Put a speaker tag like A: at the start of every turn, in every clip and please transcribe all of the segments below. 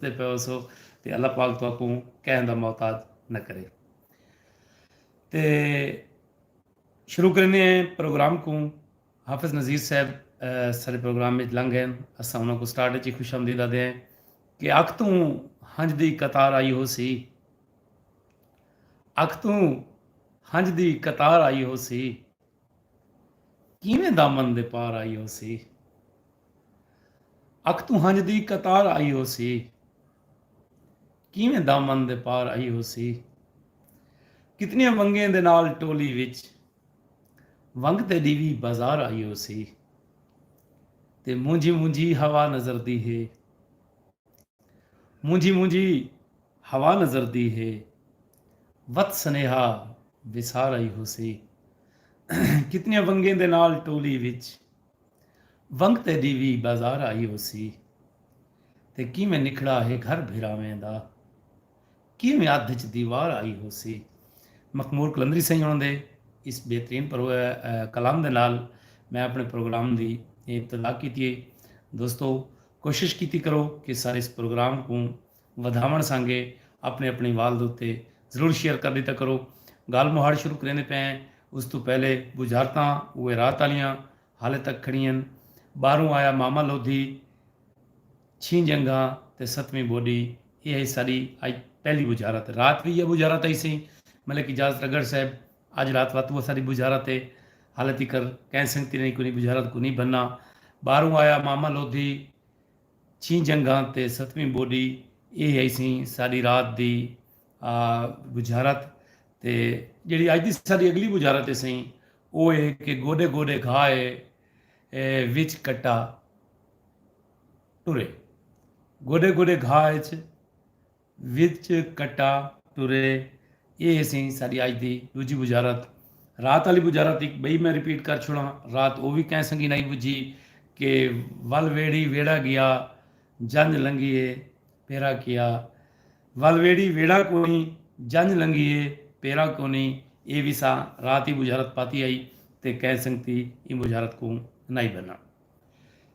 A: पे सो तो अल्लाह पाक तो आपको कहन का मोहताज न करे। तो शुरू करने प्रोग्राम को हाफिज़ नज़ीर साहब सारे प्रोग्राम में लंघ गए। अस उन्होंने स्टार्ट च खुश आमदीद आते हैं कि अख तू हंज दी कतार आई हो सी, अख तू हंज दी कतार आई हो सी, किवें दामन दे पार आई हो सी। अख तू हंज दी कतार आई हो सी, किवें दामन दे पार आई हो सी। कितनियां वंगें दे नाल टोली विच वंग ते दीवी बाजार आई हो सी। ते मुंजी मुंजी हवा नजरदी है, मुंजी मुंजी हवा नजरदी है, वत सनेहा विसार आई हो सी। कितनियां वंगें दे नाल टोली विच वंग ते दीवी बाजार आई हो सी। ते किवें निखड़ा है घर भिरावें दा, किवें अध च दीवार आई हो सी। मखमूर कलंदरी ਸਿੰਘ ਉਹਨਾਂ ਦੇ ਇਸ बेहतरीन कलाम ਦੇ ਨਾਲ मैं अपने प्रोग्राम की इब्तदा की है। दोस्तों कोशिश की करो कि सारे इस प्रोग्राम को वधावन संगे अपने अपनी वाल उत्ते जरूर शेयर कर दिता करो। गल मुहाड़ शुरू करेंदे पे हैं, उस तो पहले बुझारतां वो रात वालियां हाले तक खड़ियां। बाहरों आया मामा लोधी, छी जंगा ते सतवीं बोडी, ये है सारी अज पहली बुझारत। रात भी यह बुझारत आई सी मलिक इजाज़त रगड़ साहब अज रात वात वो सारी बुझारत है। हाले तिकर कह सकती नहीं कोई बुझारत को नहीं बनना। बाहरों आया मामा लोधी, छी जंगा ते सतवीं बोडी, ये है सी सारी रात की बुझारत। तो जी अज की सारी अगली बुझारत है सही वो है कि गोडे गोडे घाए विच कट्टा टुरे। गोडे गोडे घाए विच कट्टा टुरे, ये सी सारी अज की दूजी बुझारत। रात वाली बुझारत एक बई मैं रिपीट कर छोड़ा। रात वो भी कह संगी नहीं बुझी कि वल वेड़ी वेड़ा गया, जंज लंघिए पेरा किया। वल वेड़ी वेड़ा कोनी, जंज लंघिए पेरा कोनी, ये भी सा रात ही बुझारत पाती आई तो कह सकती ये बुझारत को नहीं बनना।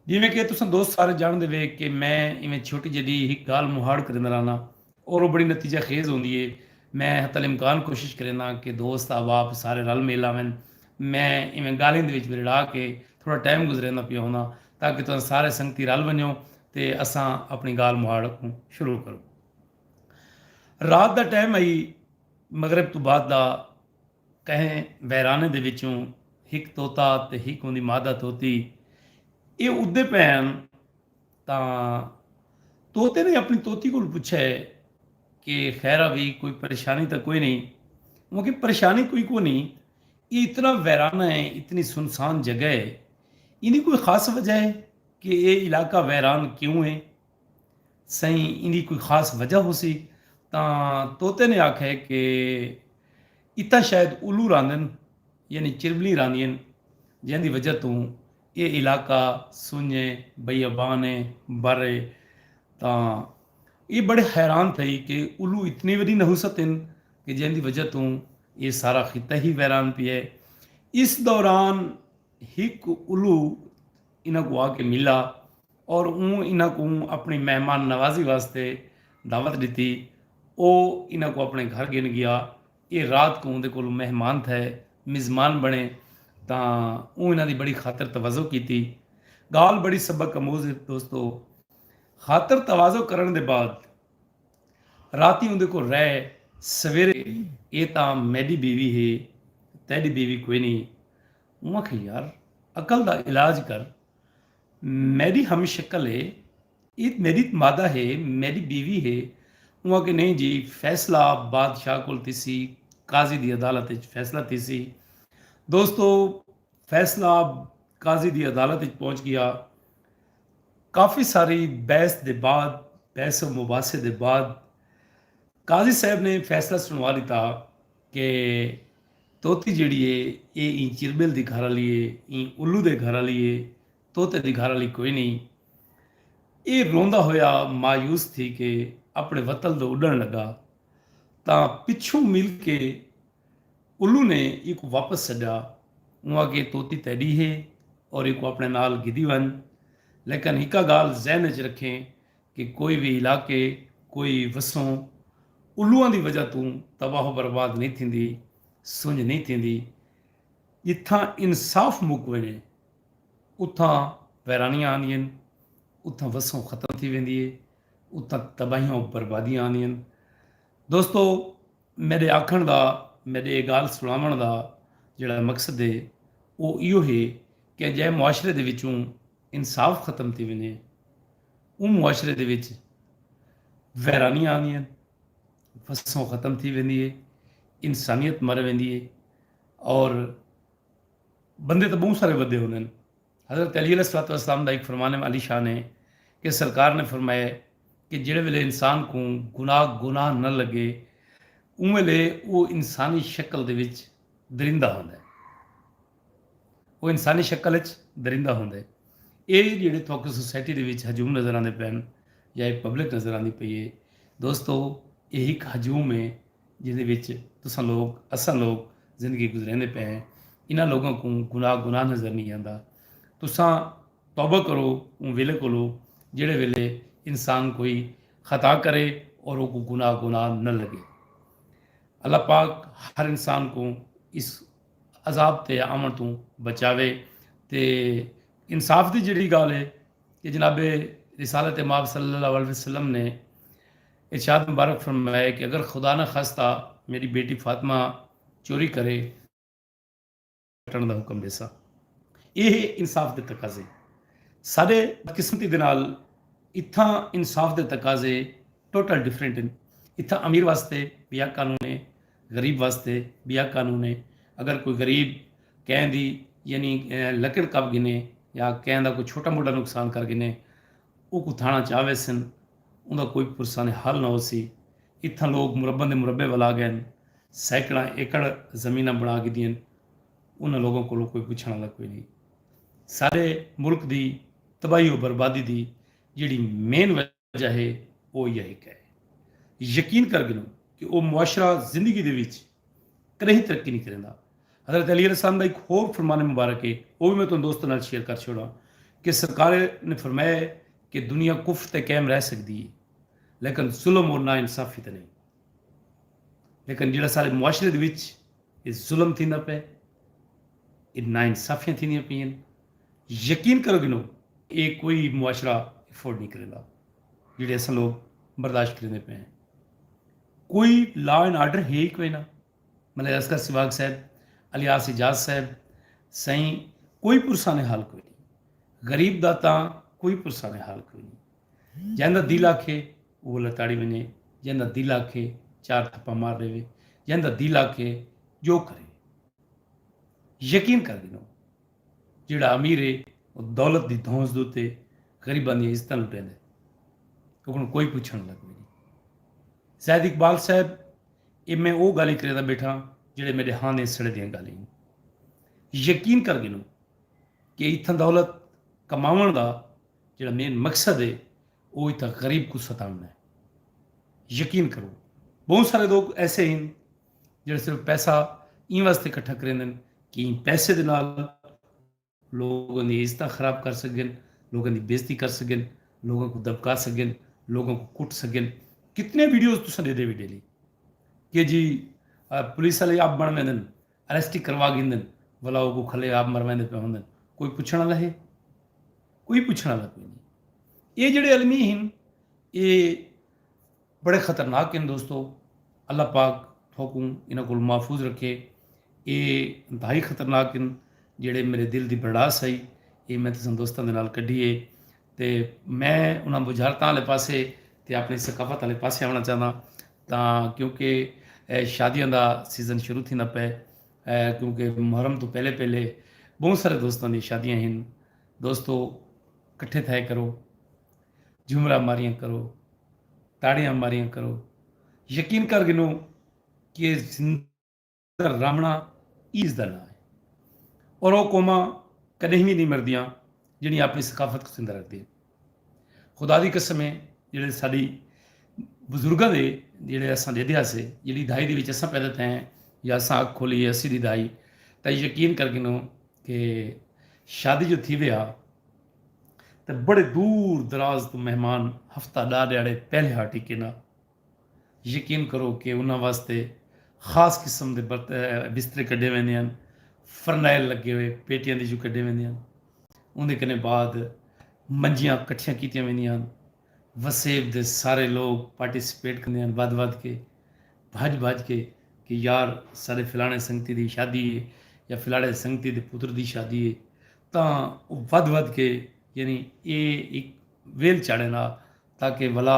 A: जिमें कि तुम दोस्त सारे जानते वे कि मैं इवें छोटी जी ही गाल मुहाड़ करेंदा रहना और वो बड़ी नतीजा खेज होंगी है। मैं हतल इम्कान कोशिश करेंदा कि दोस्त अहबाब सारे रल मिल आवन। मैं इवें गालें दे विच विरड़ा के थोड़ा टाइम गुजरेंदा पिया होना ताकि तुम सारे संगती रल वनो तो असां अपनी गाल मुहाड़ को शुरू करो। रात का टाइम आई मगरब तो बाद का कहें वैराने दे विचों हिक तोता ते हिक उहदी मादा तोती ये उड़दे पैन। तो तोते ने अपनी तोती को पूछा है कि खैर भी कोई परेशानी तो कोई नहीं। क्योंकि परेशानी कोई को नहीं, ये इतना वैराना है, इतनी सुनसान जगह है, इन्हीं कोई ख़ास वजह है कि ये इलाका वैरान क्यों है। सही इन्हीं कोई ख़ास वजह हो सी। तोते ने आख्या कि इतना शायद उल्लू रांदन यानी चिरबली रांदियन जिंदी वजह तो ये इलाका सुने बेअबान है बरे। तो ये बड़े हैरान थे कि उल्लू इतनी वही नहुसत हैं कि जिंदी वजह तो ये सारा खिता ही वैरान पिया है। इस दौरान हिक उल्लू इन्हों को आके मिला और इन्हों को अपनी मेहमान नवाजी वास्ते दावत दी। वो इन्हों को अपने घर गिन गया। ये रात को उनके को मेहमान थे, मेज़मान बने। तो इन्हों की बड़ी खातर तवज्जो की। गाल बड़ी सबक अमूज है दोस्तों। खातर तवाज़ो करने के बाद राती उनके को रह सवेरे ये तो मेरी बीवी है तेरी बीवी कोई नहीं। मैं आख यार अकल का इलाज कर, मेरी हम शक्ल है, ये मेरी मादा है, मेरी बीवी है। वहाँ के नहीं जी फैसला बादशाह को तीसी काजी की अदालत फैसला तीसी। दोस्तों फैसला काजी की अदालत पहुँच गया। काफ़ी सारी बहस के बाद, बहस मुबासे के बाद काजी साहब ने फैसला सुनवा दिता कि तोती जिहड़ी है ये ई चिरबिल की घर वाली है, ई उल्लू के घर वाली है, तोते की घर वाली कोई नहीं। ये रोंदा होया मायूस थी कि अपने वतन तो उड़न लगा। तो पिछू मिल के उल्लू ने एक वापस छड्या। वहाँ के तोती तैडी है और एक अपने नाल गिदी वन। लेकिन हिका गाल जहन च रखें कि कोई भी इलाके कोई वसों उल्लूअ की वजह तू तबाह बर्बाद नहीं थींदी, सुंज नहीं थींदी। जिथां इंसाफ़ मुक वञे उतां वैरानियां आंदियूं आहिनि, उतां वसों ख़तम थी वेंदी आहे, उतां तबाहियां बर्बादियां आंदियूं आहिनि। दोस्तो, मेरे आखण का, मेरे गाल सुनावण का जिहड़ा मकसद है वो इहो है कि जै मुआशरे दे विचों इंसाफ़ ख़त्म थी वञे, उन मुआशरे दे विच वैरानियां आंदियूं आहिनि, वसों ख़त्म थी वेंदी है, इंसानियत मर वेंदी है। और बंदे तो बहुत सारे वधे होंदे आहिनि। हज़रत अली अलैहिस्सलाम का एक फरमाने में अली शान है कि सरकार ने फरमाया कि जिहड़े वेले इंसान को गुनाह न लगे उन वेले वो इंसानी शक्ल दे विच दरिंदा होंदा है, वो इंसानी शक्ल विच दरिंदा होंदा है। ਇਹ ਜਿਹੜੇ ਤੁਹਾਨੂੰ सोसाइटी ਦੇ ਵਿੱਚ ਹਜੂਮ नज़र आते पैन ਜਾਂ ਇਹ ਪਬਲਿਕ नज़र आती पई है, दोस्तों यही एक हजूम है ਜਿਹਦੇ ਵਿੱਚ तुसां लोग असां लोग ज़िंदगी गुजरेंदे पे हैं। इन्हां लोगों को गुनाह नज़र नहीं आता। तुसां तौबा करो उन वेले कोलो ਜਿਹੜੇ वेले इंसान कोई खता करे और वो गुनाह न लगे। अल्लाह पाक हर इंसान को इस अजाब ते आमन तो बचावे। ते इंसाफ की जिहड़ी गल है कि जनाबे रिसालत माब सल्लल्लाहु अलैहि वसल्लम ने इरशाद मुबारक फरमाया कि अगर खुदा न खास्ता मेरी बेटी फातिमा चोरी करे कटण का हुक्म देसा। ये इंसाफ के तकाजे सारे बदकिस्मती दे नाल इत्थां इंसाफ के तकाजे टोटल डिफरेंट हैं। इत्थां अमीर वास्ते बिया कानून है, गरीब वास्ते बिया कानून है। अगर कोई गरीब कैं दी यानी लकड़ कप गिने या कैं दा कोई छोटा मोटा नुकसान कर गिने वो को थाना चाहे सन उनका कोई पुरसाने हल ना हो सी। इत्थां लोग मुरब्बन दे मुरब्बे वाल आ गए हैं, सैकड़ा एकड़ जमीन बना के दियां, उन्होंने लोगों को कोई पूछने वाला कोई नहीं। सारे मुल्क की तबाही और बर्बादी की जिहड़ी मेन वजह है वो यह एक है। यकीन कर गिनो कि वो मुआशरा जिंदगी दे विच कहीं तरक्की नहीं करेंदा। हज़रत अली अलैहिस्सलाम का एक होर फरमान मुबारक है, वो भी मैं तुम दोस्तों नाल शेयर कर छोड़ा कि सरकार ने फरमाया कि दुनिया कुफ्र ते कायम रह सकती है लेकिन जुल्म और ना इंसाफी तो नहीं। लेकिन जिहड़ा सारे मुआशरे दे विच ये जुल्म थींदा पिया, ये ना इंसाफियां थींदियां पईयां, यकीन करो गिनो ये कोई मुआशरा अफोर्ड नहीं करेंदा जिहड़े असां लोग बर्दाश्त करेंदे पे हैं। कोई लॉ एंड आर्डर है ही कोई ना। मतलब असगर सिवाग साहब, अलियास इजाज साहब, सही कोई पुरसाने हाल कोई नहीं। गरीब दा तां कोई पुरसाने हाल कोई नहीं। जंहिंदा दिल आखे वो लताड़ी वञे, जंहिंदा दिल आखे चार थप्पा मार देवे, जंहिंदा दिल आखे जो करे। यकीन कर गिनो जिहड़ा अमीर है वो दौलत की धौंस दे उत्ते गरीबां दी इज्जतां लुटेंदे, उहनूं कोई पुछण वाला कोई नहीं। ज़ैद इकबाल साहब ये मैं वो गल करेंदा बैठा जिहड़े मेरे हाँ ने सड़े दियां गालीं। यकीन कर गिनो कि इत्थां दौलत कमाउण दा जिहड़ा मेन मकसद है वो इत्थां गरीब को सताउणा है। यकीन करो बहुत सारे लोग ऐसे हैं जिहड़े सिर्फ पैसा इन वास्ते इकट्ठा करेंदे कि पैसे दे नाल लोगों की इज्जत खराब कर सकें, लोगों की बेइज्जती कर सकें, लोगों को दबका सकें, लोगों को कुट सकें। कितने वीडियोज़ तुम दे दे भी डेली कि जी पुलिस वाले आप बन वेंदन, अरेस्ट ही करवा गिंदन, भला वो खले आप मरवेंदे पे होंदन, कोई पूछण वाला है? कोई पूछण वाला कोई नहीं। ये जिहड़े अलमी हैं ये बड़े खतरनाक हैं दोस्तों। अल्लाह पाक थोकू इन्हां कोल महफूज रखे। ये इंतहाई खतरनाक हैं जिहड़े मेरे दिल की बर्डास आई ये मैं तुसां दोस्तां दे नाल कड्ढी है। ते मैं उन्हां बुझारतां वाले पासे ते अपनी सकाफत वाले पासे आना चाहता तां क्योंकि शादियों का सीज़न शुरू थींदा पे, क्योंकि मुहर्रम तो पहले पहले बहुत सारे दोस्तों की शादियां हैं। दोस्तों कट्ठे थे करो, झुमरा मारियां करो, ताड़ियां मारियां करो। यकीन कर गिनो कि जिंदा रामना ईज का नाम है और वो कौमां कदें भी नहीं मरदियां जिहड़ियां अपनी सकाफत को जिंदा रखदी। खुदा की कसम है जिहड़े साडी बजुर्गों के जिहड़े असां दे इतिहास है जिहड़ी दहाई दे विच असां पैदा थे या असां अख खोली 80 की दहाई तो यकीन कर गिनो कि शादी जो थी विया ਤੇ ਬੜੇ ਦੂਰ ਦਰਾਜ਼ ਤੋਂ ਮਹਿਮਾਨ ਹਫਤਾ ਦਾ ਦਿਹਾੜੇ ਪਹਿਲੇ ਆ ਟਿਕੇ ਨਾ। ਯਕੀਨ ਕਰੋ ਕਿ ਉਹਨਾਂ ਵਾਸਤੇ ਖਾਸ ਕਿਸਮ ਦੇ ਬਿਸਤਰੇ ਕੱਢੇ ਵੈਂਦੇ ਹਨ, ਫਰਨੈਲ ਲੱਗੇ ਹੋਏ ਪੇਟੀਆਂ ਦੇ ਜੋ ਕੱਢੇ ਵੈਂਦੇ ਹਨ। ਉਹਦੇ ਕਨੇ ਬਾਅਦ ਮੰਜੀਆਂ ਇਕੱਠੀਆਂ ਕੀਤੀਆਂ ਵੈਂਦੀਆਂ ਹਨ। ਵਸੇਬ ਦੇ ਸਾਰੇ ਲੋਕ ਪਾਰਟਿਸਿਪੇਟ ਕਰਦੇ ਹਨ ਵੱਧ ਕੇ, ਭੱਜ ਕੇ ਕਿ ਯਾਰ ਸਾਡੇ ਫਲਾਣੇ ਸੰਗਤੀ ਦੀ ਸ਼ਾਦੀ ਹੈ ਜਾਂ ਫਲਾਣੇ ਸੰਗਤੀ ਦੇ ਪੁੱਤਰ ਦੀ ਸ਼ਾਦੀ ਹੈ, ਤਾਂ ਉਹ ਵੱਧ ਕੇ ਯਾਨੀ ਇਹ ਇੱਕ ਵੇਲ ਚਾੜੇ ਨਾ ਤਾਂ ਕਿ ਭਲਾ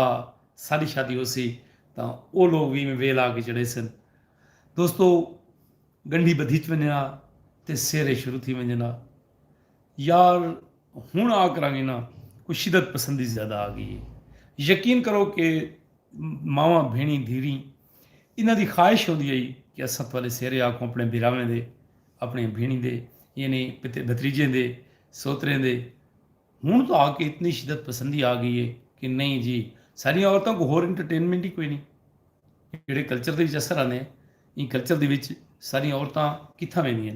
A: ਸਾਡੀ ਸ਼ਾਦੀ ਹੋ ਸੀ ਤਾਂ ਉਹ ਲੋਕ ਵੀ ਵੇਲ ਆ ਕੇ ਚੜੇ ਸਨ। ਦੋਸਤੋ गंढी बधी च वञा ते सेरे शुरू थी वञना। यार हुण आ करांगे ना कोई शिदत पसंदी ज़्यादा आ गई है। यकीन करो कि मावां भेणी धीरी इन्हां दी ख्वाहिश होंदी है कि असां तुआले सेरे आखो अपने बिरावें दे, अपने भेणी दे, यानी भतीजे दे, सोतरे दे। हुण तो आके इतनी शिदत पसंदी आ गई है कि नहीं जी सारियां औरतां को होर इंटरटेनमेंट ही कोई नहीं। ਜਿਹੜੇ ਕਲਚਰ ਦੇ ਵਿੱਚ ਅਸਰ ਆਉਂਦੇ ਇਹ ਕਲਚਰ ਦੇ ਵਿੱਚ ਸਾਰੀਆਂ ਔਰਤਾਂ ਕਿੱਥਾਂ ਵਹਿੰਦੀਆਂ,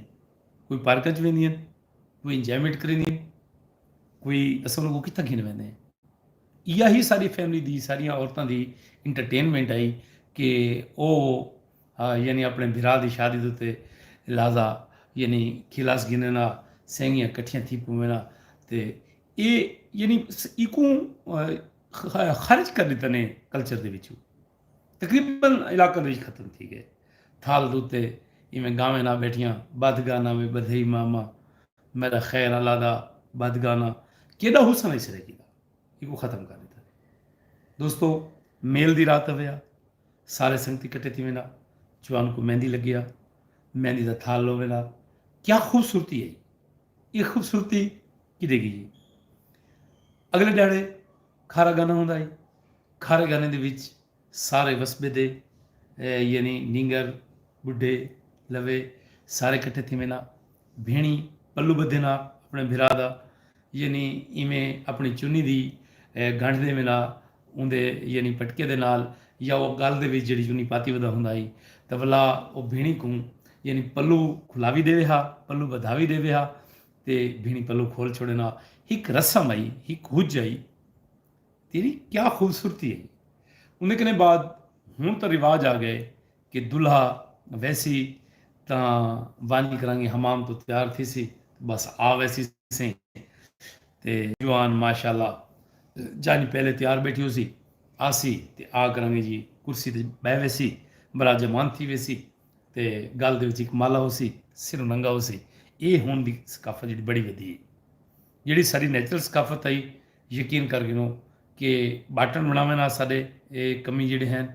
A: ਕੋਈ ਪਾਰਕਾਂ 'ਚ ਵਹਿੰਦੀਆਂ, ਕੋਈ ਇੰਜੋਇਮੈਂਟ ਕਰਦੀਆਂ, ਕੋਈ ਅਸਾਂ ਨੂੰ ਕਿੱਥਾਂ ਖਿੰਡ ਵਹਿੰਦੇ ਹੈ। ਇਹ ਹੀ ਸਾਰੀ ਫੈਮਿਲੀ ਦੀ ਸਾਰੀਆਂ ਔਰਤਾਂ ਦੀ ਇੰਟਰਟੇਨਮੈਂਟ ਆਈ ਕਿ ਉਹ ਯਾਨੀ ਆਪਣੇ ਵਿਰਾਹ ਦੀ ਸ਼ਾਦੀ ਦੇ ਉੱਤੇ ਲਾਜ਼ਾ ਯਾਨੀ ਖਿਲਾਸ ਗਿਨਣਾ ਸਹਿੰਗੀਆਂ ਇਕੱਠੀਆਂ ਥੀ ਪਵੇਣਾ ਤੇ ਇਹ ਯਾਨੀ ਇਕੂ ਖਾਰਿਜ ਕਰ ਦਿੱਤਾ ਨੇ ਕਲਚਰ ਦੇ ਵਿੱਚੋਂ। तकरीबन इलाक़नि में ख़त्म थी गए। थाल दूते इवें गावे ना बैठियां बदगाना में बधई मामा मेरा खैर अलादा बदगाना केड़ा हुसन इस रही इको ख़त्म कर दिता। दोस्तों मेल दी रात हुआ सारे संगती इकट्ठे थी वेना, जवान को मेहंदी लगिया, मेहंदी का थाल लो वेना। क्या खूबसूरती है, ये खूबसूरती कि देगी जी। अगले ध्याड़े खारा गाना होंदा है, खारे गाने दे विच सारे वसबे दे यानी नींगर बुढ़े लवे सारे इकट्ठे थी वेना। भेणी पल्लू बधे ना अपने बिरा दा यानी इवें अपनी चुन्नी दी गंढ दे वेना उंदे यानी पटके दे नाल या वो गल दे विच जिहड़ी चुन्नी पाती वदा हुंदा ही तो भला वो भेणी को यानी पल्लू खुलावी देवे हा, पल्लू बधावी देवे हा ते भेणी पल्लू खोल छोड़े ना। एक रस्म आई, एक हुज आई, तेरी क्या खूबसूरती है। उन्हें कने बाद हूँ तो रिवाज आ गए कि दुल्हा वैसी तो वानी करांगे हमाम तो तैयार थी सी बस आ वैसी से ते जवान माशाल्लाह जानी पहले तैयार बैठी हो सी आसी ते आ करांगे जी कुर्सी ते बह वैसी बड़ा जमान थी वैसी ते गल दे विच इक माला हो सी सिर नंगा हो सी। ये हुण दी सकाफत जी बड़ी वधी जी सारी नैचुरल सकाफत आई। यकीन कर गिनो कि बाटन बनावे ना साडे ਇਹ ਕਮੀ ਜਿਹੜੇ ਹਨ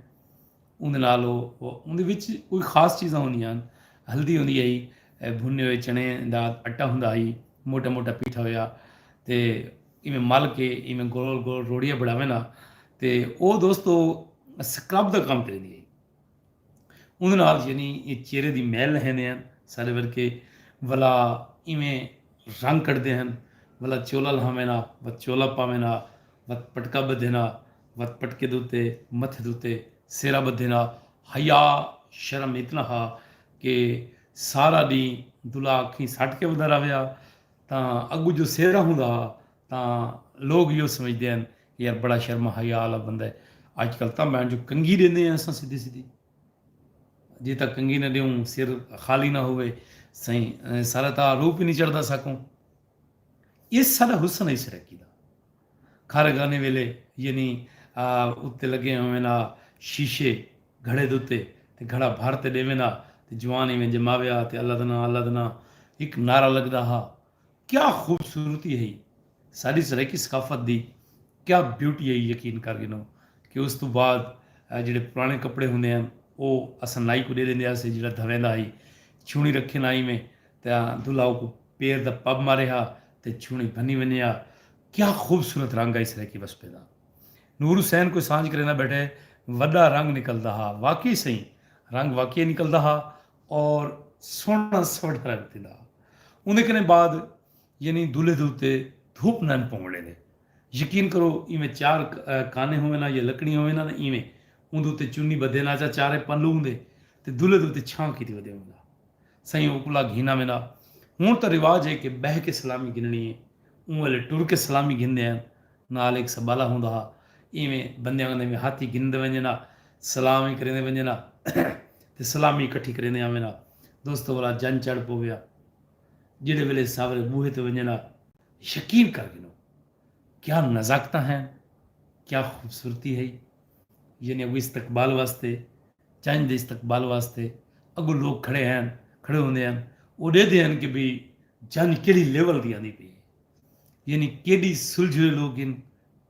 A: ਉਹਦੇ ਨਾਲ ਉਹਦੇ ਵਿੱਚ ਕੋਈ ਖਾਸ ਚੀਜ਼ਾਂ ਹੁੰਦੀਆਂ ਹਨ। ਹਲਦੀ ਹੁੰਦੀ ਹੈ, ਭੁੰਨੇ ਹੋਏ ਚਣੇ ਦਾ ਆਟਾ ਹੁੰਦਾ ਹੈ, ਮੋਟਾ ਮੋਟਾ ਪੀਠਾ ਹੋਇਆ ਤੇ ਇਵੇਂ ਮਲ ਕੇ ਇਵੇਂ ਗੋਲ ਗੋਲ ਰੋੜੀਆਂ ਬਣਾਵੇ ਨਾ ਤੇ ਉਹ ਦੋਸਤੋ ਸਕਰਬ ਦਾ ਕੰਮ ਕਰਦੀ ਹੈ। ਉਹਦੇ ਨਾਲ ਯਾਨੀ ਇਹ ਚਿਹਰੇ ਦੀ ਮੈਲ ਲੈਂਦੇ ਹਨ ਸਾਰੇ ਵਰਕੇ ਵਲਾ ਇਵੇਂ ਰੰਗ ਕੱਢਦੇ ਹਨ। ਵਲਾ ਚੋਲਾ ਲਾਵੇ ਨਾ ਵ ਚੋਲਾ ਪਾਵੇ ਨਾ ਵ ਪਟਕਾ ਬੱਧੇ ਨਾ वत पटके दूते मथे दूते सेरा बधे ना। हया शर्म इतना हा कि सारा दी दुल्हा अखी सट के वधा रहा तो अगू जो सेरा होंदा तो लोग यो समझते हैं यार बड़ा शर्म हया वाला बंदा है। अजकल तो मैं जो कंघी देंगे अस सीधी सीधी जे तक कंघी ना दूँ सिर खाली ना होवे सही सारा तो रूप ही नहीं चढ़ता सकूँ। ये सारा हुसन है इस रखी का खारे गाने वेले यानी उत्ते लगे हुए ना शीशे घड़े दुते ते घड़ा भरते देवे ना ते जवान में जमाव्या ते अल्लाह दना एक नारा लगदा हा। क्या खूबसूरती है सारी सराइकी सकाफत दी, क्या ब्यूटी है। यकीन कर गिनो कि उस तो बाद जिहड़े पुराने कपड़े होंदे हैं वो असां नाई को दे देंदे सी जिहड़ा धवेंदा ही छूणी रखे नाई में ते दुल्हा को पैर दा पब मारे हा ते छूणी बनी वञे। क्या खूबसूरत रंग है इस रखी वसपे दा। नूर हुसैन कोई सांझ करे ना बैठे वड्डा रंग निकलता हा, वाकई सही रंग वाकई निकलता हा और सोहना सोहना रंग थींदा। उन्हें कने बाद यानी दूल्हे दे उत्ते धूप नन पौंगड़े ने। यकीन करो इवें चार काने होवे ना या लकड़ियां होवे ना इवें उंदे उत्ते चुन्नी बधे ना चा चारे पल्लू हुंदे ते दूल्हे दे उत्ते छां कीती वधे हुंदा सही उकुला घीना में ना। हुण तो रिवाज है कि बह के सलामी गिननी है उन वेले टुर के सलामी गिनदे आहिनि, नाल हिकु सबाला हूंदा हुआ, इवें बंदियां कंदे में हाथी गिनदे वञनि हा, सलामी करेंदे वञनि हा ते सलामी इकट्ठी करेंदे वञनि हा। दोस्तो वाला जन चढ़ पविया, जेड़े वेले सावरे बूहे ते वञनि हा, यकीन कर गिनो क्या नज़ाकतां हैं, क्या खूबसूरती है। यानी अगो इस्तकबाल वास्ते, चंज दे इस्तकबाल वास्ते अगो लोग खड़े हैं, खड़े होंदे हैं, वो देखते हैं कि भी जन केड़ी लेवल दी आंदी पई, यानी केड़ी सुलझे लोग इन,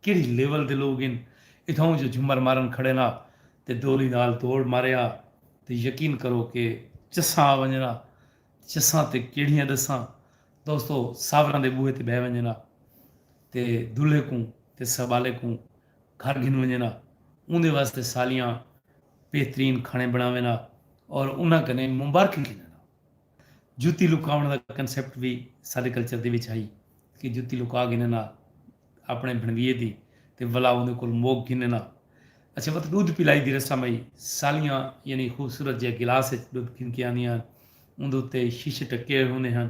A: केड़ी लेवल दे लोग इन। इथों जो झुमर मारन खड़े ना ते दोली नाल दौड़ मारिया ते यकीन करो कि चस्सां वञना, चस्सां ते केड़ियां दसां दोस्तों, सावरां दे बूहे ते बह वञना ते दुल्हे को ते सबाले को घर घिन वञना, उनके वास्ते सालियां बेहतरीन खाने बनावेना और उन्हां कने मुबारक गिनना। जुत्ती लुकाउण दा कंसैप्ट भी साडे कल्चर दे विच आई कि जुत्ती लुका गिनना अपने भणवीए दी ते वला उहदे कोल मोग गिनना। अच्छा मतलब दुध पिलाई दी रस्म आई, सालियां यानी खूबसूरत जिहा गिलास विच दुध गिन के आंदियां, उहदे उत्ते शीशे टके होंदे हन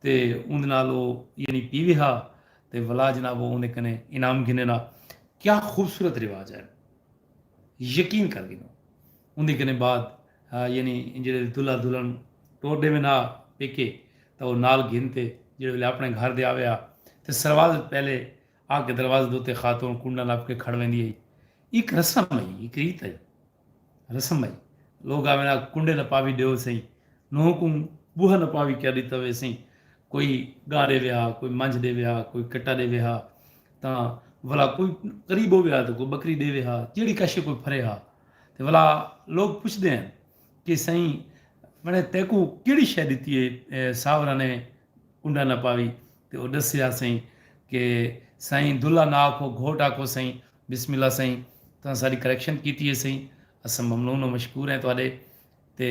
A: ते उहदे नाल ओह यानी पीवे हा ते वला जनाब उहदे कने इनाम गिनना। क्या खूबसूरत रिवाज है, यकीन कर गिनो। उहदे कने बाद यानी जेह्ड़े दुल्हा दुल्हन टोरदे में ना पेके तो नाल गिनते जेह्ड़े वेले अपने घर दे आवे आ ते सरवाल पहले आके दरवाजे दे उत्ते खातून कुंडा नप के खड़ वेंदी आई। एक रस्म आई, एक रीत है, रस्म आई। लोग आवे ना कुंडे न पावी ॾियो सही, नूंहं को बूहा न पावी क्या ॾिता वे सही, कोई गाह ॾे विया, कोई मंझ ॾे विया, कोई कट्टा ॾे विया, तां भला कोई करीब हो विया तो कोई बकरी ॾे विया, जहिड़ी कशे कोई फरे हा ते भला लोग पुछदे आहिनि कि साईं मैंने तैको कहिड़ी शइ ॾिती है सावरा ने कुंडा न पावी, ते उहो ॾसिया साईं कि साईं दुल्हा ना आखो घोट आखो साईं, बिस्मिल्लाह साईं तुसां साडी करैक्शन कीती है साईं, असां ममनून और मशकूर हैं तुहाडे ते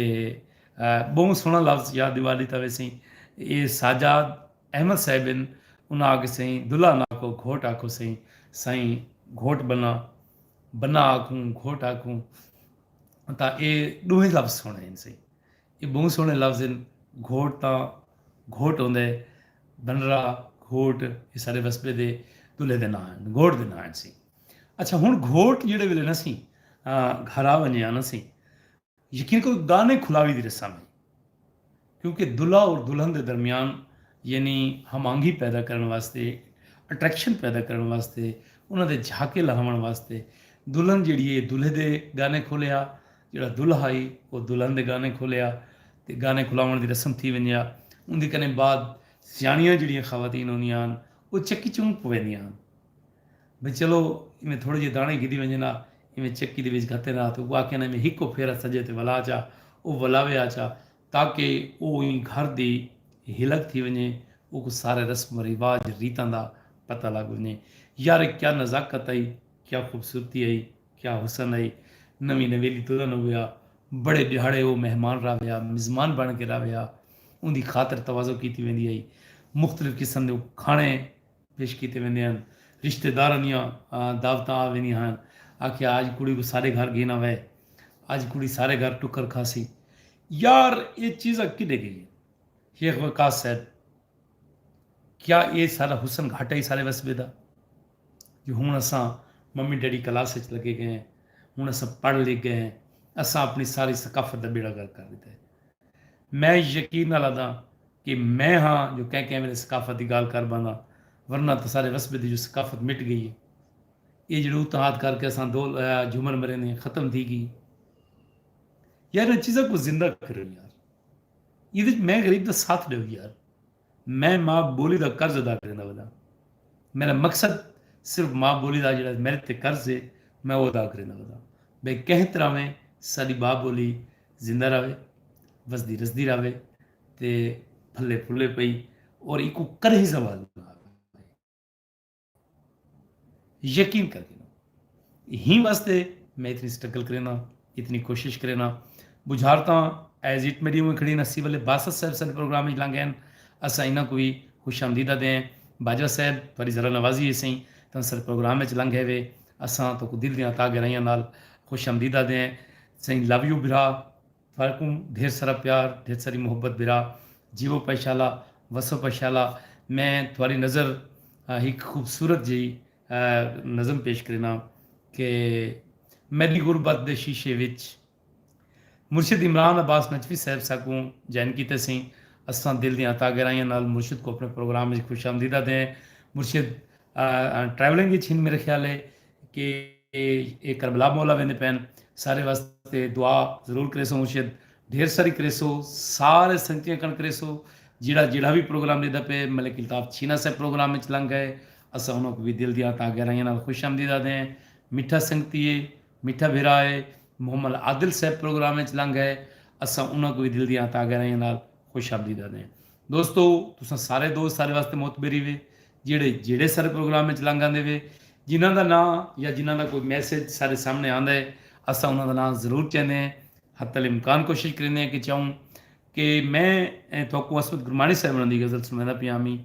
A: बहुत सोहना लफ्ज़ याद दिवा दित्ता वे साईं। ये साजाद अहमद साहिब आहिनि, उन्हां आखे साईं दुल्हा ना आखो घोट आखो साईं, साईं घोट बना बना आखूं घोट आखूं, तां ਇਹ ਦੋਵੇਂ ਲਫ਼ਜ਼ ਸੁਣੇ ਨੇ ਸਹੀ, ਇਹ ਬਹੁਤ ਸੋਹਣੇ ਲਫ਼ਜ਼ ਨੇ। ਘੋਟ ਤਾਂ ਘੋਟ ਹੁੰਦਾ ਹੈ, ਬਨਰਾ ਘੋਟ ਇਹ ਸਾਰੇ ਵਸਬੇ ਦੇ ਦੁੱਲੇ ਦੇ ਨਾਂ ਹਨ, ਘੋਟ ਦੇ ਨਾਂ ਹਨ ਸੀ। ਅੱਛਾ ਹੁਣ ਘੋਟ ਜਿਹੜੇ ਵੇਲੇ ਨਾ ਸੀ ਘਰ ਆ ਵञे ਨਾ ਸੀ, ਯਕੀਨ ਕਰੋ गाने खुलावी ਦੀ रस्म है, क्योंकि दुल्हा और दुल्हन के दरमियान यानी हमांगी पैदा करने वास्ते, अट्रैक्शन पैदा करने वास्ते, उन्होंने झाके लहावन वास्ते दुल्हन जी दुल्हे के गाने खोलिया, जो दुल्हा आई वो दुल्हन के गाने खोलिया तो गाने खुलावन की रस्म थी वञे। उनके कने बाद सियाणियां जड़ियां खवातीन होंदियां वो चक्की चूं पवेंदियां भाई चलो इवें थोड़े जे दाने गिदी वञे ना, इवें चक्की दे विच घते ना तो वो आखे में हिको फेरा सजे ते वला चा, वो वलावे आचा ताकि वो घर की हिलक थी वञे, वो कुछ सारे रस्म रिवाज रीतां का पता लग वञे। यार क्या नज़ाकत आई, क्या खूबसूरती आई, क्या हुसन आई। नवी नवेली दुल्हन हुआ, बड़े दिहाड़े वो मेहमान रहा विया, मिज़मान बन के रहा विया, उनकी खातर तवाज़ो की वेंदी आई, मुख्तलिफ़ किस्म के खाने पेश किए वेंदे हैं, रिश्तेदार दियां दावतां आ वेंदियां हैं, आखिया अज कुड़ी को सारे घर घेना वै, अज कुड़ी सारे घर टुकर खासी। यार ये चीज़ां किॾे गई है। शेख वकास साहब क्या ये सारा हुसन घाटा ही सारे वसबे दा, जो हुण असां मम्मी डैडी क्लास विच लगे गए हैं, हुण असां पढ़ लिख गए हैं, असां अपनी सारी सकाफत का बेड़ा गर्क कर दिता है। मैं यकीन ना लादा कि मैं हाँ जो कह मेरे सकाफत की गाल कर पाना, वरना तो सारे वसबे की जो सकाफत मिट गई है। ये जो उतहाद करके असां दो झूमर मरे ने ख़त्म थी गई। यार इन चीज़ों को जिंदा करो यार, ये मैं गरीब का साथ दो यार, मैं माँ बोली का कर्ज अदा करना वाला, मेरा मकसद सिर्फ माँ बोली का जो मेरे ते कर्ज है मैं वो अदा करना वाला। भाई कहीं तरह में साड़ी माँ बोली जिंदा रहे, वसदी रसदी रहे ते फले फुले पई और इको कर ही सवाल ना आवे। यकीन करके यही वास्ते मैं इतनी स्ट्रगल करना, इतनी कोशिश करना, बुझारता एज इट मेरी उमें खड़ी नसी वाले बासत साहब सन प्रोग्राम में लांगे असा इन्हों को भी खुश आमदीदा दें। बाजवा साहब थोड़ी ज़रा नवाजी है सही तो सर प्रोग्राम में लंघे वे, असा तो को दिल दियाँ तागराइयां नाल खुश आमदीदा दें। सही लव यू बिरा, फारकूं ढेर सारा प्यार, ढेर सारी मोहब्बत बिरा, जीवो पैशाला वसो पैशाला। मैं थोड़ी नज़र एक खूबसूरत जी नज़म पेश करना कि मेरी गुरबत दे शीशे विच मुर्शिद इमरान अब्बास नकवी साहब साकू जैन कीते सी असां दिल ਦੀਆਂ ਅਤਾ ਗਹਿਰਾਈਆਂ ਨਾਲ ਮੁਰਸ਼ਿਦ को अपने प्रोग्राम ਵਿੱਚ खुश आमदीदा दें मुर्शिद ट्रैवलिंग ਵਿੱਚ हिन मेरे ख्याल है कि ये करबला मौला वेंदे पैन सारे वास्ते दुआ ज़रूर करेसो मुर्शिद ढेर सारी करेसो सारे संगतियां कण करेसो जिहड़ा भी प्रोग्राम देदा पे मलिक इल्ताफ छीना साहब प्रोग्राम ਵਿੱਚ लंघ गए असां उन्होंने भी दिल ਦੀਆਂ ਅਤਾ ਗਹਿਰਾਈਆਂ ਨਾਲ खुश आमदीदा दें मिठा संगतीए मिठा भिराए मोहम्मद आदिल साहब प्रोग्राम में लंघ गए असां उन्होंने भी दिल ਦੀਆਂ ਅਤਾ ਗਹਿਰਾਈਆਂ ਨਾਲ खुश आमदीदा दें दोस्तों तुसां सारे दोस्त सारे वास्ते मोतबरी वे ਜਿਹੜੇ ਸਾਰੇ ਪ੍ਰੋਗਰਾਮ ਵਿੱਚ ਲੰਘ ਆਉਂਦੇ ਵੇ ਜਿਨ੍ਹਾਂ ਦਾ ਨਾਂ ਜਾਂ ਜਿਨ੍ਹਾਂ ਦਾ ਕੋਈ ਮੈਸੇਜ ਸਾਡੇ ਸਾਹਮਣੇ ਆਉਂਦਾ ਹੈ ਅਸਾਂ ਉਹਨਾਂ ਦਾ ਨਾਂ ਜ਼ਰੂਰ ਚਾਹੁੰਦੇ ਹਾਂ ਹੱਤਲ ਇਮਕਾਨ ਕੋਸ਼ਿਸ਼ ਕਰਿੰਦੇ ਹਾਂ ਕਿ ਚਾਹੂੰ ਕਿ ਮੈਂ ਤੁਹਾਨੂੰ ਅਸਮਤ ਗੁਰਮਾਨੀ ਸਾਹਿਬ ਉਹਨਾਂ ਦੀ ਗਜ਼ਲ ਸੁਣਾਉਂਦਾ ਪਿਆ ਮੀ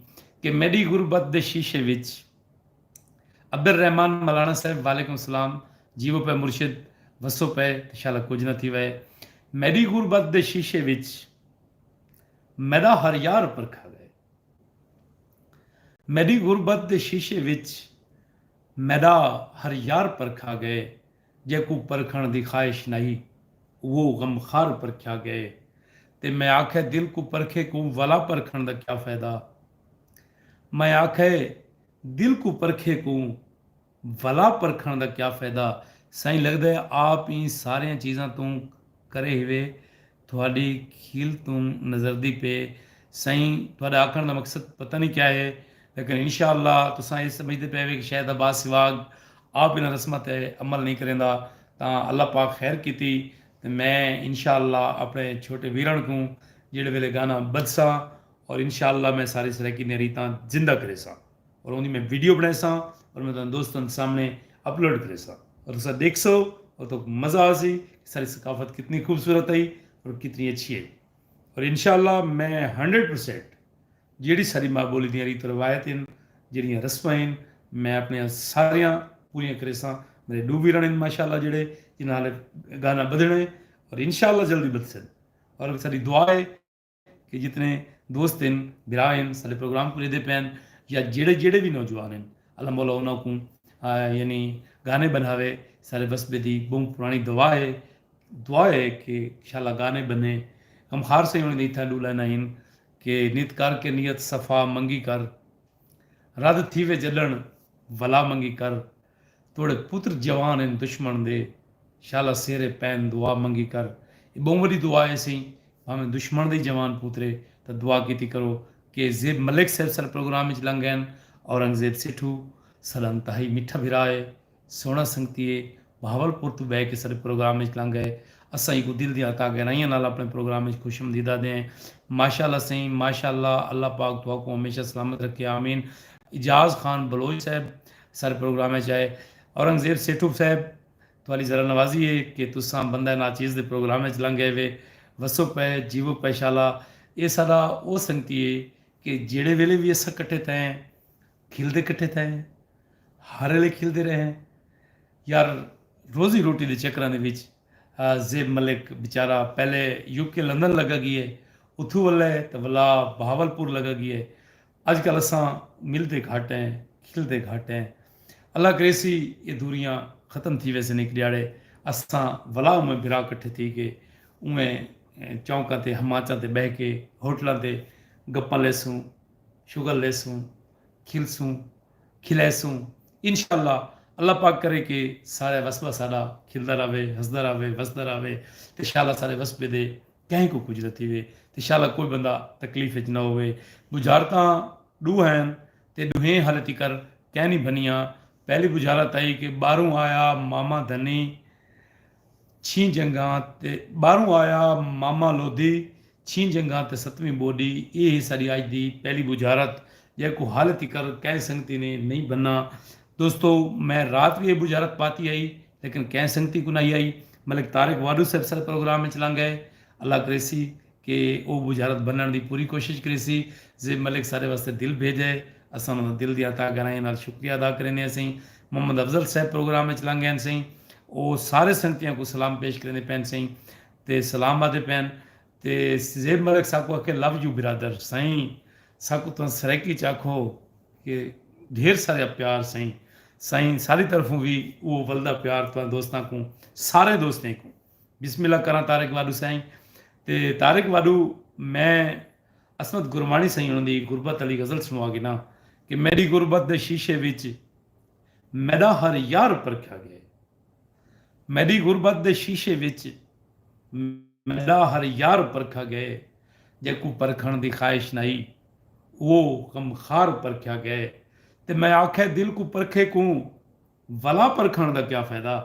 A: ਕਿ ਮੇਰੀ ਗੁਰਬਤ ਦੇ ਸ਼ੀਸ਼ੇ ਵਿੱਚ अब्दुल रहमान मौलाना साहब वालेकुम सलाम जीवो पे मुर्शिद वसो पे इंशाल्लाह कुछ न थी वे मेरी गुरबत दे शीशे विच मेरा हर यार परखा गए मेरी गुरबत दे शीशे विच मेरा हर यार परखा गए जे को परखण दी ख्वाहिश नहीं वो गमखार परखा गए ते मैं आखे दिल को परखे को वला परखण दा क्या फायदा मैं आखे दिल को परखे को वला परखण दा क्या फायदा साईं लगदा है आप ही सारियां चीज़ां तू करे हुए थोड़ी खील तू नज़रदी पे साईं थोड़ा आखण दा मकसद पता नहीं क्या है लेकिन इंशाअल्लाह तुसां ये समझते पे कि शायद अब्बास सिवाग आप इन रस्मां ते अमल नहीं करेंदा तां अल्लाह पाक खैर कीती ते मैं इंशाअल्लाह अपने छोटे वीरन को जेड़े वेले गाना बदसा और इंशाअल्लाह मैं सारी सराकी ने रीतां जिंदा करे सा और उन्हीं में वीडियो बनाए सा और मैं दोस्तों के सामने अपलोड करे सा और तुसा देख सो और तो मज़ा आ सी सारी सकाफत कितनी खूबसूरत आई और कितनी अच्छी है और इंशाअल्लाह मैं 100% ਜਿਹੜੀ ਸਾਰੀ ਮਾਂ ਬੋਲੀ ਦੀਆਂ ਰੀਤ ਰਵਾਇਤ ਹਨ ਜਿਹੜੀਆਂ ਰਸਮਾਂ ਹਨ ਮੈਂ ਆਪਣੀਆਂ ਸਾਰੀਆਂ पूरियां करे सा मेरे दो वीर हैं माशाअल्लाह जेड़े जिन्हां नाल गाना बधना है और इंशाअल्लाह जल्दी बधसन और सारी दुआ है कि जितने दोस्त हैं बिरा हैं सारे प्रोग्राम को लेते पैन या जेड़े भी नौजवान हैं अल्लाह मौला उन्हों को यानी गाने बनावे सारे वसबे दी बहुत पुरानी दुआ है कि इंशाअल्लाह गाने बने हम हार से उन्हें नहीं था डूला नहीं कि नित कर के नियत सफ़ा मंगी कर रद थी वे जलन वला मंगी कर थोड़े पुत्र जवान इन दुश्मन दे शाला सेरे पैन दुआ मंगी कर ये बहुत बड़ी दुआ है सी भावें दुश्मन दे जवान पुत्रे तो दुआ की करो कि जेब मलिक साहब सर प्रोग्राम में लंघ गए औरंगजेब सिठू सर इंतहाई मिठा भिराए सोना संगतीए बहावलपुर तो बह के सर प्रोग्राम में लंघ गए असा ही को दिल दी अता गहराइयां नाल अपने प्रोग्राम में खुशमदीदा दें माशाअल्लाह सही माशाअल्लाह अल्लाह पाक दुआ को हमेशा सलामत रखे आमीन इजाज़ खान बलोच साहब सर प्रोग्राम में चाहे औरंगजेब सेठू साहब थोड़ी ज़रा नवाजी है कि तुसा बंदा नाचीज़ के प्रोग्राम में लंघ गए वे वसो पै जीवो पैशाला ये सारा वो संगती है कि जेड़े वेले भी अस कट्ठे थे खिलते कट्ठे थे हर वेले खिलते रहे यार रोज़ी रोटी के चक्कर जेब मलिक बेचारा पहले यूके लंदन लगा गई है उथू वाले तो वला बहावलपुर लगा गई है अजकल असा मिलते घाट हैं खिलते घाट हैं अल्लाह करेसी ये दूरियां ख़त्म थी वैसे निकलियाड़े असां वला में बिरा कट्ठे थी के उमें चौंका ते हमाचा ते बह के होटलों ते गप्पा लेसूं शुगर लेसूं खिलसूं खिलैसूं इंशाअल्लाह अल्लाह पाक करे कि सारे वसबा साड़ा खिलता रहे हंसदा रहे वसदा रहे तो इंशाअल्लाह सारे वसबे दे कहीं को कुछ रही वे तो इंशाअल्लाह कोई बंदा तकलीफ न होवे बुझारतां डू हैं ते दुहें हाल तिकर कह नहीं बनिया पहली बुझारत आई कि बाहरों आया मामा धनी छी जंगा ते बाहरों आया मामा लोधी छी जंगा ते सतवीं बोडी ये ही सारी अज दी पहली बुझारत जैको हाल तिकर कह संगती ने नहीं बनना दोस्तों मैं रात भी ये बुझारत पाती आई लेकिन कह संगती को नहीं आई मलिक तारिक वाडू साहब सर प्रोग्राम में चला गए अल्लाह करेसी कि वो बुझारत बनने की पूरी कोशिश करेसी जे मलिक सारे वास्ते दिल भेजे असां दिल दी अता गहराई नाल शुक्रिया अदा करने सही मोहम्मद अफजल साहब प्रोग्राम में लंघ गए सही वो सारे संगतियों को सलाम पेश करने पैन सही ते सलाम आदे पैन ते जेब मलिक साको आखे लव यू बिरादर साईं साको तो सराकी चाखो कि ढेर सारा प्यार सही साईं सारी तरफों भी वो वलदा प्यार तो दोस्तों को सारे दोस्तें को बिस्मिल्लाह करा तारिक वाडू साईं ते तारिक वाडू मैं असमत गुरमानी साईं उन्होंने गुरबत अली गज़ल सुनवा गई ना कि मेरी गुरबत दे शीशे विच मेरा हर यार परख्या गया मेरी गुरबत दे शीशे विच मेरा हर यार परखा गए जेकू परखण दी ख्वाहिश नहीं वो गमखार परख्या गए ते मैं आखे दिल को परखे को वला परखण दा क्या फायदा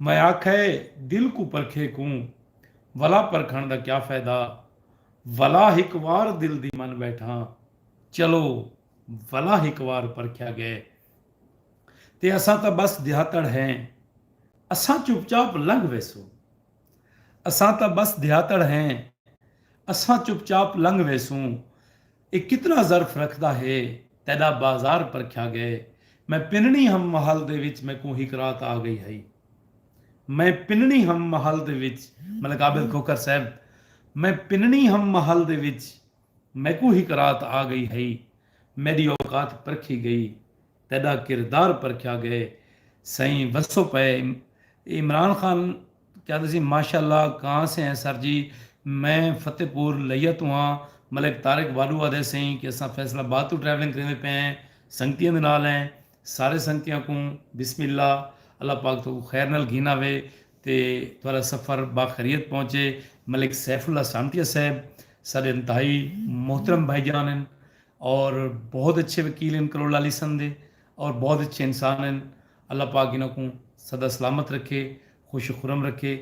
A: मैं आखे दिल को परखे को वला परखण दा क्या फायदा वला हिक वार दिल दी मन बैठा चलो वला हिक वार परख्या गए ते असां तो बस दिहातड़ हैं असां चुपचाप लंघ वेसो असां तो बस दिहातड़ हैं असां चुपचाप लंघ वेसूं ये कितना ज़र्फ रखदा है तेरा बाजार परख्या गए मैं पिननी हम महल दे विच मैं को हिक रात आ गई है मैं पिननी हम महल दे विच मतलब आबिद खोकर साहब मैं पिननी हम महल दे विच मैं को हिक रात आ गई है मेरी औकात परखी गई तेरा किरदार परख्या गए सही वसो पे इमरान खान क्या दसी माशाल्लाह कहाँ से हैं सर जी मैं फतेहपुर लैयत हुआ मलिक तारिक वालू आदे सही कि असां फैसलाबाद तो ट्रैवलिंग करेंदे पे हैं संगतियों के नाल हैं सारे संगतियों को बिस्मिल्ला अल्लाह पाक तो खैर नाल घीना वे ते थोड़ा सफ़र बाखैरियत पहुँचे मलिक सैफुल्ला सामटिया साहब सारे इंतहाई मोहतरम भाईजान हैं और बहुत अच्छे वकील हैं करोड़ लाली संदे और बहुत अच्छे इंसान हैं अल्लाह पाक इन्हों सदा सलामत रखे खुश खुरम रखे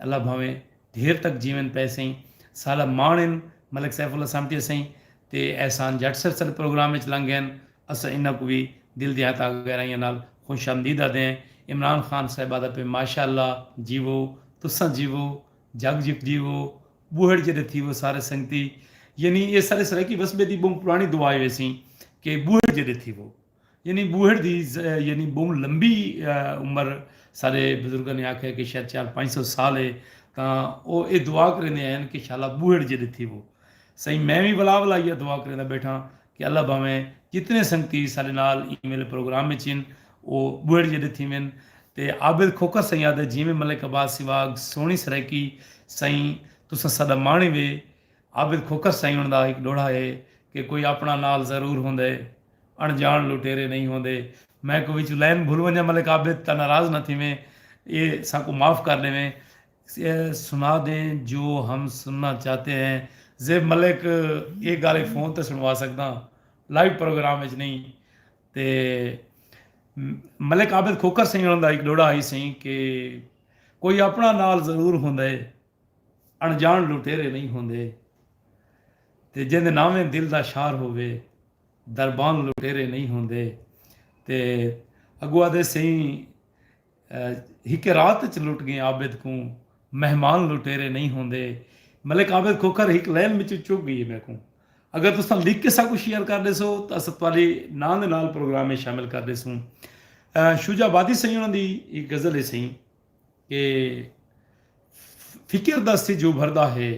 A: अल्लाह भावें ढेर तक जीवन पै सही साला माण इन मलिक सैफुल्ला सामटिया सही ते एहसान जट सर सारे प्रोग्राम में लंघ गए अस इन्हों को भी दिल दिया गहराइया नाल खुश आमदीद आदे हैं इमरान खान साहब आदा पे माशाअल्लाह जीवो तुसा जीवो जग जिप जीवो बूहड़ जे थी वो सारे संगती यानी ये सारे सराकी वसबे की बहुत पुरानी दुआ वैसी कि बूहड़ जे थी वो यानी बूहड़ की यानी बहुत लंबी उम्र सारे बजुर्गों ने आख्या कि शायद 400-500 साल है तो वो ये दुआ करेंदे हैं कि शाला बूहड़ जे थी वो सही मैं भी वला वलाइया दुआ करेंदा बैठा कि अल्लाह भावें जितने संगती सारे नाल ईमेल प्रोग्राम में चिन वो बूहड़ जे थी वन ते आबिद खोकर सही आदे जिमें मलिक अब्बास सिवाग सोहनी सरैकी सही तुसा सदा माणी वे आबिद खोकर सही उनका एक डोड़ा है कि कोई अपना नाल ज़रूर होंदे अणजान लुटेरे नहीं होंदे मैं को विच लाइन भूल वञा मलिक आबिद ता नाराज़ न थी में ये साको माफ़ कर दे में सुना दें जो हम सुनना चाहते हैं जेब मलिक ये गाले फ़ोन तो सुनवा सकदा लाइव प्रोग्राम में नहीं ते मलिक आबिद खोकर सिंह उनका एक डोड़ा आई सही कि कोई अपना नाल ज़रूर होंदे अणजान लुटेरे नहीं होंदे ते जिंदे नावें दिल दा शार होवे दरबान लुटेरे नहीं होंदे ते अगुआ दे सही हिक रात च लुट गए आबिद को मेहमान लुटेरे नहीं होंदे मलिक आबिद खोकर एक लाइन में चुक गई है मैं को अगर तुस लिख के सब कुछ शेयर कर दे सो तो अस तुहाडे नाम दे नाल प्रोग्राम में शामिल कर दे सूं शुजाबादी सही उन्होंने एक गज़ल है सही कि फिक्र दा सिज उभरदा है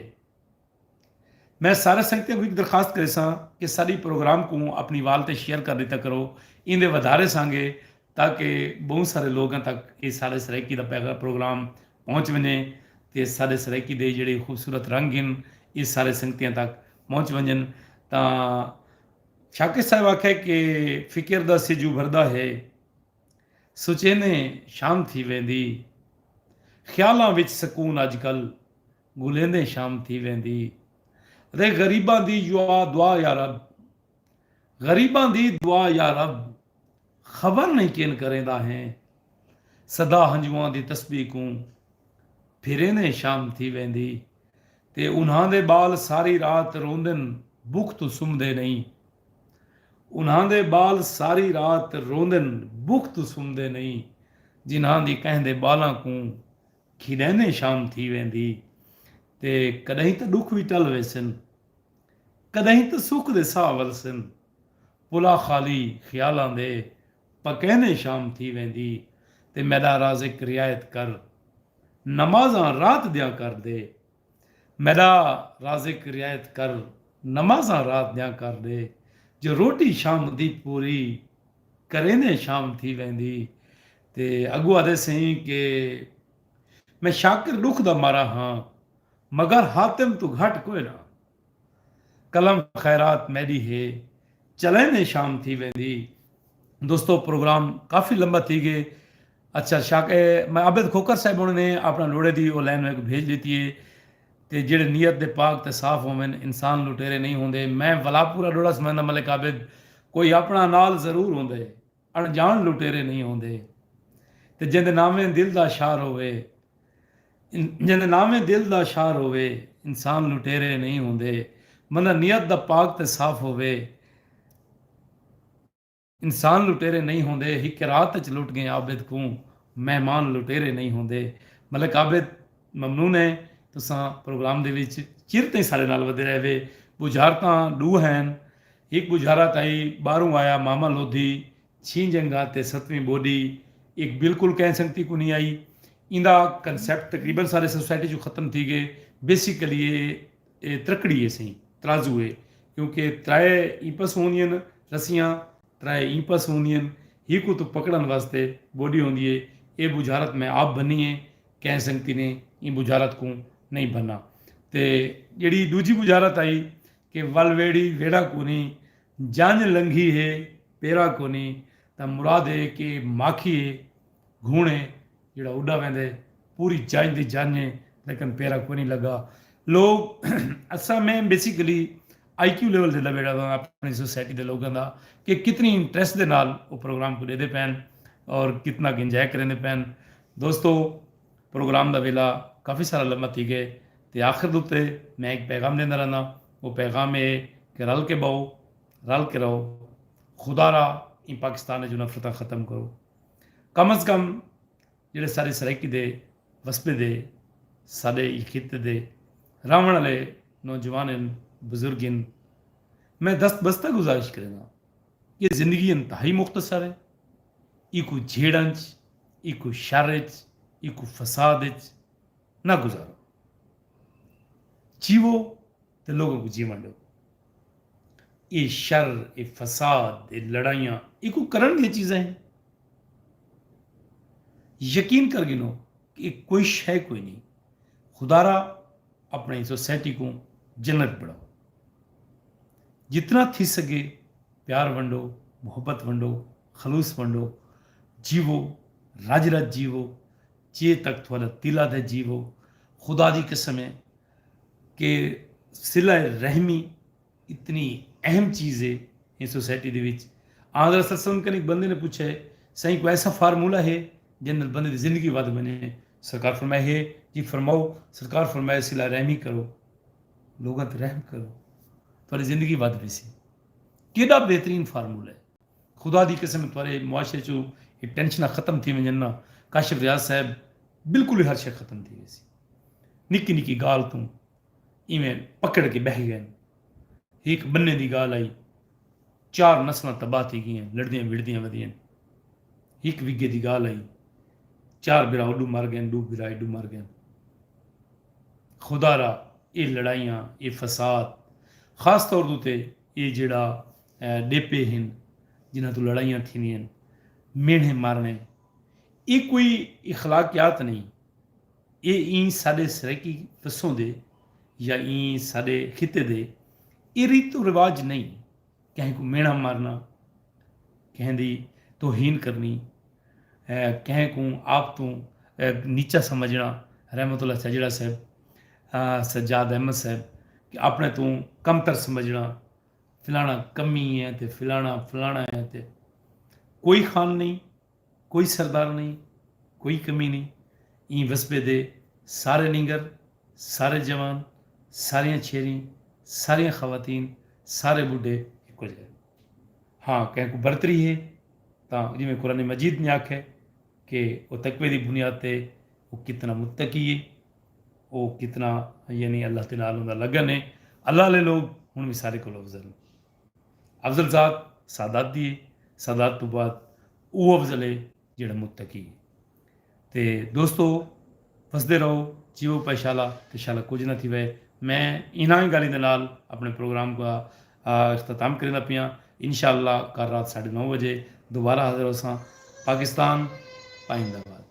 A: मैं सारे संगतियों को एक दरखास्त करे सा कि सारी प्रोग्राम को अपनी वाल ते शेयर कर देता करो इंदे वधारे सांगे ताकि बहुत सारे लोगों तक ये सारे सराइकी का पैगा प्रोग्राम पहुँच वने ते सारे सराइकी दे जिहड़े खूबसूरत रंग इन ये सारे संगतियों तक पहुँच वजन तो शाकिर साहब आखे कि फिक्र दा सिज उभरदा है सुचेने शाम थी वेंदी ख्यालों विच सकून अजकल गुलेंदे शाम थी वेंदी अरे गरीबां दी दुआ या रब गरीबां दी दुआ या रब खबर नहीं किन करेंदा है सदा हंजुआं दी तस्बीह को फिरेंदे शाम थी वेंदी ते उन्हां दे बाल सारी रात रोंदन भुख तो सुमदे नहीं उन्हां दे बाल सारी रात रोंदन भुख तो सुमदे नहीं जिन्हां दी कहंदे बालां को खिलैंदे शाम थी वेंदी ते कदहीं तो दुख भी टल वेसन कदहीं तो सुख दे साह वलसन पुला खाली ख्यालां दे पकैने शाम थी वेंदी ते मेरा राज़िक रियायत कर नमाज़ां रात दियां कर दे मेरा राज़िक रियायत कर नमाज़ां रात दियां कर दे जो रोटी शाम दी पूरी करे ने शाम थी वेंदी। ते अगू आदे सही कि मैं शाकिर दुख दा मारा हाँ, मगर हातिम तू घट कोई ना। कलम खैरात मेरी है, चले ने शाम थी वेंदी। दोस्तों प्रोग्राम काफ़ी लंबा थी गए। अच्छा शाके मैं आबिद खोकर साहब उन्होंने अपना लोड़े दी वो लाइन में भेज दी है। ते जेड़े नीयत दे पाक ते साफ होवन इंसान लुटेरे नहीं होंदे। मैं वलापुरा डोड़ा समझदा मलिक आबिद कोई अपना नाल जरूर होंदे, अनजान लुटेरे नहीं होंदे। ते जिंदे नामे दिल दा शार होवे, जिंदे नामे दिल दा शार होवे, इंसान लुटेरे नहीं होंदे। मतलब नीयत दा पाक ते साफ होवे, इंसान लुटेरे नहीं होंदे। हिक रात च लुट गए आबिद को, मेहमान लुटेरे नहीं होंदे। मलिक आबिद ममनून है तुसां प्रोग्राम दे विच चिर ताईं साडे नाल वधे रहे वे। बुझारतां डू हैन। एक बुझारत आई बाहरों आया मामा लोधी, छी जंगा ते सतवीं बोडी। एक बिल्कुल कह सकती को नहीं आई। इंदा कंसैप्ट तकरीबन सारे सोसाइटी जो ख़त्म थी गए। बेसिकली ये त्रकड़ी है सही तराजू है, क्योंकि त्रै ईपस होंदियां रस्सियां, त्रै ईपस होंदियां। ही को तो पकड़न वास्ते बॉडी होंदी है। ये बुझारत में आप बनी है, कह सकती ने ये बुझारत को नहीं बना। तो जी दूजी बुझारत आई कि वलवेड़ी वेड़ा कोनी, जंज लंघी है पेरा कोनी। तो मुराद है कि माखी है घूणे जोड़ा उड़ा वेंदे पूरी जंज दी जंज है, लेकिन पेरा कोनी लगा। लोग असा में बेसिकली IQ लेवल जिला बेड़ा अपनी सोसाइटी के लोगों का कि कितनी इंटरेस्ट के नाल वो प्रोग्राम को देते पैन और कितना इंजॉय करेंदे पैन। दोस्तों प्रोग्राम का वेला काफ़ी सारा लंबा थी गए। तो आखिर उत्ते मैं एक पैगाम देना रहना। वो पैगाम है कि रल के बहो, रल के रहो, खुदारा इन पाकिस्तान जो नफरत ख़त्म करो। कम अज़ कम ਜਿਹੜੇ सारे सराइकी दे वसबे दे साडे खिते दे रहने वाले नौजवान बुजुर्ग मैं दस्त गुजारिश करेंगा कि ज़िंदगी इंतहाई मुख्तसर है। इको झेड़च, इको शर, इको फसाद ना गुजारो। जीवो तो लोगों को जीवन दो। ये शर, ये फसाद, ये लड़ाइयाँ इको करण दी चीज़ें हैं। यकीन कर गिनो कि कोई शय कोई नहीं। खुदारा अपनी सोसाइटी को जन्नत बढ़ाओ। जितना थी सके प्यार वंडो, मोहब्बत वंडो, खलूस वंडो, जीवो राज राज जीवो, चे तक थोड़ा तिला दे जीवो। खुदा दी कसम है कि सिला रहमी इतनी अहम चीज़ है इस सोसाइटी दे विच। आदर सत्संग कन एक बंदे ने पूछा है सही कोई ऐसा फार्मूला है जिन बंदे की जिंदगी वध बने। सरकार फरमाए है जी फरमाओ। सरकार फरमाए सिला रहमी करो, लोगों पर रहम करो, थोड़ी जिंदगी वध पैसी। केड़ा बेहतरीन फार्मूला है। खुदा की कसम थोड़े मुआशरे चो ये टेंशन खत्म थी वजन ना। काशिफ रियाज साहब बिल्कुल ही हर शे खत्म थी वैसी। निक्की निक्की गाल तू इवें पकड़ के बह गए। एक बन्ने की गाल आई, 4 नस्ल तबाह थी गई, लड़दियाँ विड़दियाँ वधियां। एक विगे की गाल आई, 4 बिरा उडू मर गए, 2 बिरा इडू मर गए। खुदारा ये लड़ाइयाँ, ये फसाद, खास तौर पर ये जड़ा डेपे हैं जिन्हों तो लड़ाइयाँ थी, मेढ़े मारने, ये कोई इखलाकियात नहीं। ये ई साढ़े सराइकी फसों दे या ई साढ़े खिते दे ये रीतो रिवाज नहीं। कहीं को मेढ़ा मारना, कहीं दी तोहीन करनी, कहीं को आप तो नीचा समझना। रहमतुल्लाह सजड़ा साहब, सज्जाद अहमद साहब कि अपने तू कमतर समझना, फलाना कमी है तो फलाना है। तो कोई खान नहीं, कोई सरदार नहीं, कोई कमी नहीं। ई वसबे दे सारे निगर, सारे जवान, सारियां छेरी, सारियां खवातीन, सारे बुढ़े एको जगह। हाँ कहीं को बरतरी है तो जिमें कुरान मजीद ने आखे कि वो तकवे की बुनियाद पर वो कितना मुत्तकी है, वो कितना यानी अल्लाह के नाल उनका लगन है। अल्लाह वाले लोग हूँ भी सारे को अफजल ज़ात सादात दी, सादात तो बाद वो अफजल है जोड़ा मुत्तकी है। तो दोस्तों फसदे रहो, जीवो पैशाला तो शाला कुछ ना थी वह। मैं इन्हों ही गाली के नाल अपने प्रोग्राम का अख्ताम करना पिया। इंशाअल्लाह कल रात 9:30 बजे दोबारा हाजिर होसां। पाकिस्तान पाइंदाबाद।